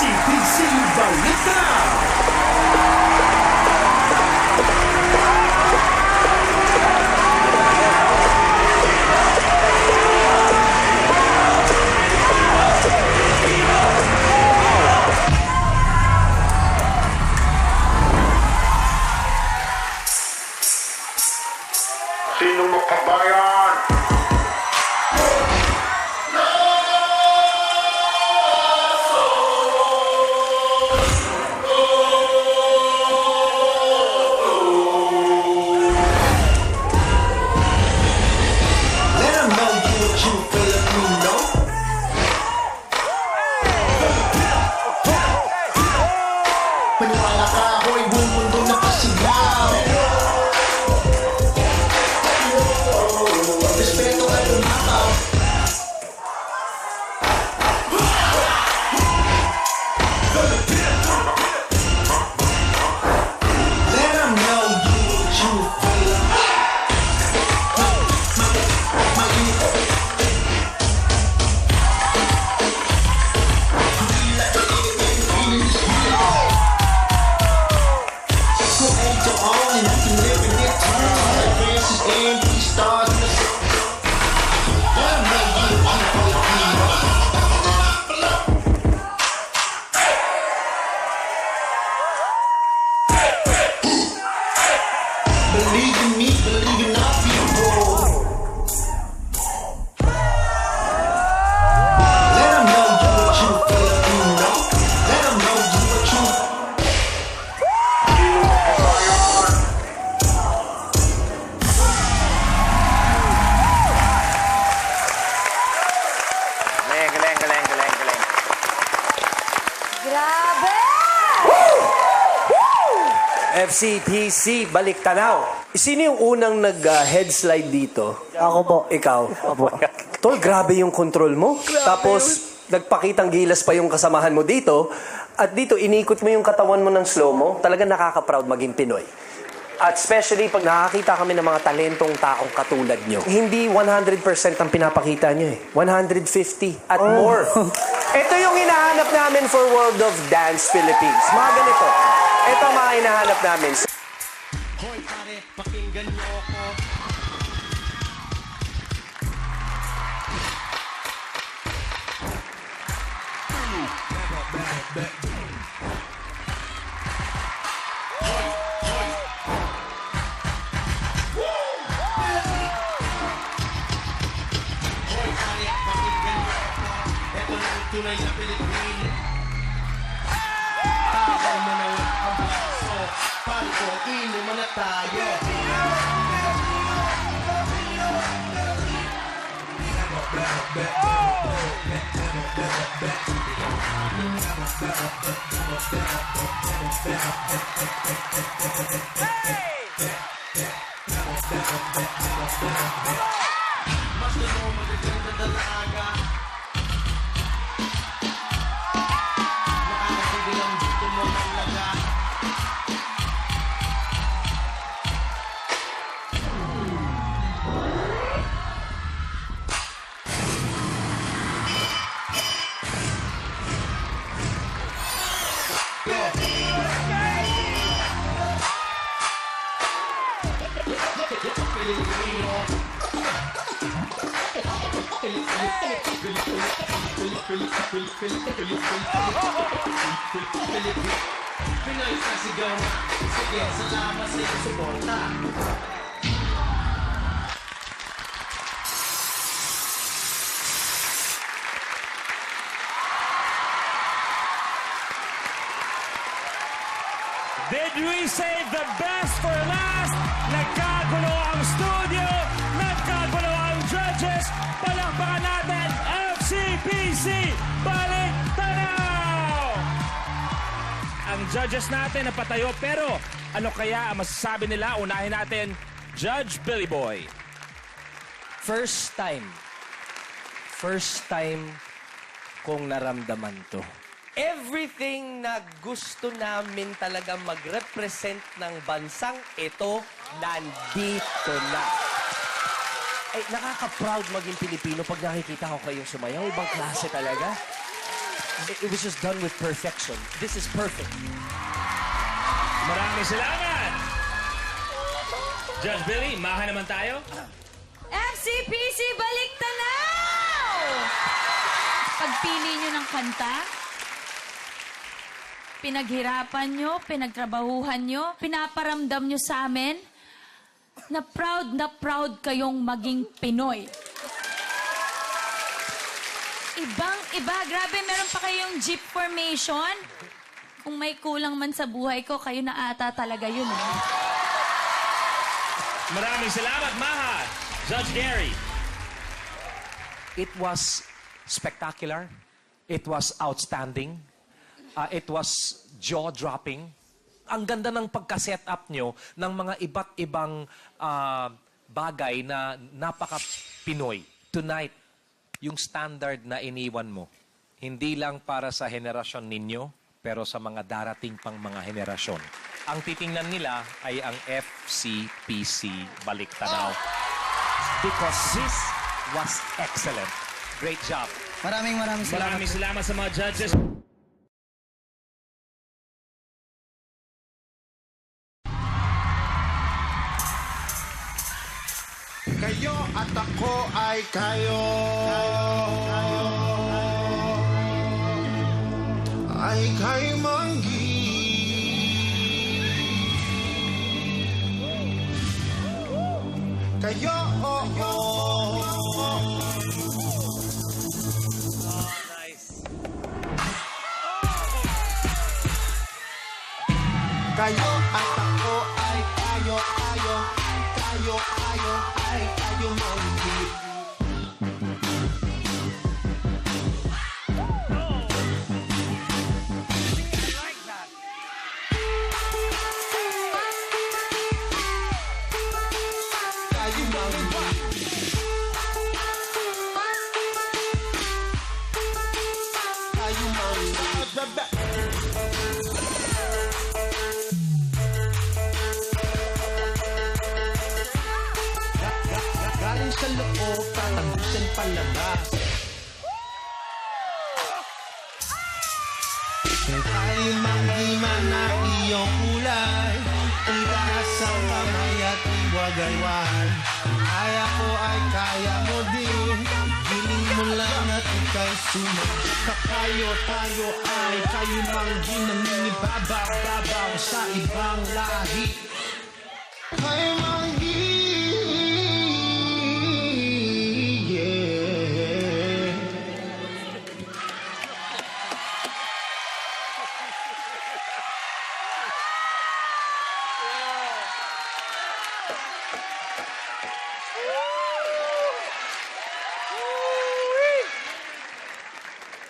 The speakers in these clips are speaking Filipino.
FCPC Balita! Sino makabayan? Let 'em know you a true Filipino. Paniwala ka, hoy, buong mundo nakasigaw. Respeto at tumataw. Let 'em know you a true Filipino. Believe in me, believe in our people. Let 'em know you a true Filipino. Let 'em know you a true. Sino makabayan? Galing. Grabe! FCTC Baliktanaw. Sino yung unang nag-head slide dito? Ako po. Ikaw? Opo. Tol, grabe yung control mo. Tapos, nagpakitang gilas pa yung kasamahan mo dito. At dito, inikot mo yung katawan mo ng slow-mo. Talagang nakaka-proud maging Pinoy. At especially pag nakakita kami ng mga talentong taong katulad nyo. Hindi 100% ang pinapakita nyo eh. 150 at more. Ito yung hinahanap namin for World of Dance Philippines. Mga ganito. Ito ang mga hinahanap namin. Hoy pare, pakinggan niyo ako. Tunay na Pilipino. Tagal mo na ang baso. Pari ko, inuman na tayo. Basta mo magaganda dalaga. Nakakasige lang dito mo talaga. Pinoy sa sigaw na. Sige, salamat sa iyong suporta. Did we save the best for last? Nagkagulo ang studio, nagkagulo ang judges. Palakpakan natin, FCPC Baliktanaw! Ang judges natin napatayo, pero ano kaya ang masasabi nila? Unahin natin, Judge Billy Boy. First time kong naramdaman to. Everything na gusto namin talaga mag-represent ng bansang ito, nandito na. Ay, nakaka-proud maging Pilipino pag nakikita ko kayong sumayaw. Ibang klase talaga. It was just done with perfection. This is perfect. Maraming salamat! Judge Billy, maha naman tayo. FCPC Balik Tanaw! Pagpili nyo ng kanta, pinaghirapan nyo, pinagtrabahuhan nyo, pinaparamdam nyo sa amin na proud kayong maging Pinoy. Ibang-iba. Grabe, meron pa kayong jeep formation. Kung may kulang man sa buhay ko, kayo na ata talaga yun. Maraming salamat, Maha. Judge Gary. It was spectacular. It was outstanding. It was jaw-dropping. Ang ganda ng pagka-set up nyo ng mga iba't ibang bagay na napaka-Pinoy. Tonight, yung standard na iniwan mo, hindi lang para sa henerasyon ninyo, pero sa mga darating pang mga henerasyon. Ang titingnan nila ay ang FCPC Balik Tanaw. Because this was excellent. Great job. Maraming salamat. Maraming salamat sa mga judges. Kayo at ako ay kayo. Ay kay Manggi. Kayo, Kayo at ako ay kayo, ay kayo Manggi. Kayo Manggi. Kayo Manggi. Galing sa loob, tatambusin palabas. Ay Manggi man na iyong kulay, itaas ang kamay at iwagaywan. Ay ako ay kaya mo din, giling mo lang at ika'y sumak. Tayo ay kayo Manggi, nangingibabaw sa ibang lahi. Ay Manggi.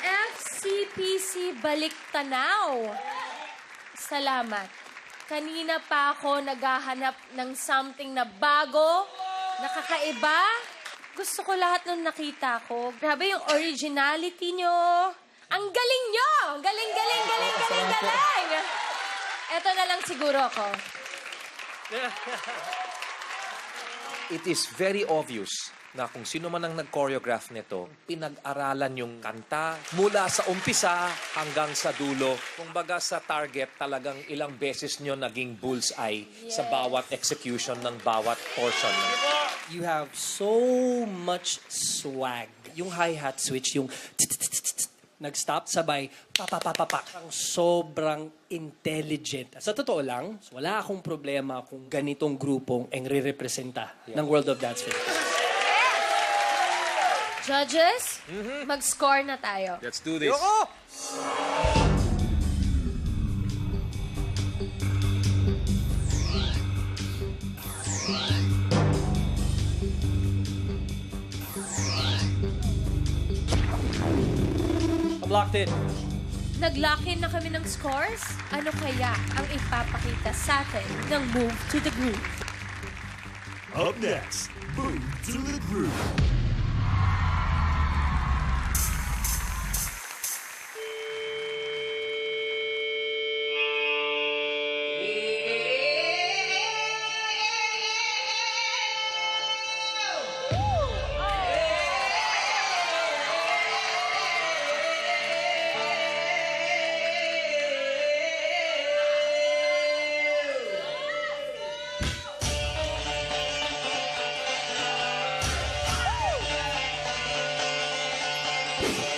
FCPC Balik Tanaw. Salamat. Kanina pa ako naghahanap ng something na bago, nakakaiba. Gusto ko lahat nung nakita ko. Grabe yung originality nyo. Ang galing nyo! Galing! Eto na lang siguro ako. It is very obvious na kung sino man ang nag-choreograph nito, pinag-aralan yung kanta mula sa umpisa hanggang sa dulo. Kung baga sa target, talagang ilang beses nyo naging bullseye sa bawat execution ng bawat portion. You have so much swag. Yung hi-hat switch, yung nag-stop, sabay, pa. Ang sobrang intelligent. Sa totoo lang, wala akong problema kung ganitong grupong ang re-representa ng World of Dance Philippines. Judges, mag-score na tayo. Let's do this. I'm locked in. Nag-lock-in na kami ng scores? Ano kaya ang ipapakita sa atin ng Move to the Groove? Up next, Move to the Groove. Bye.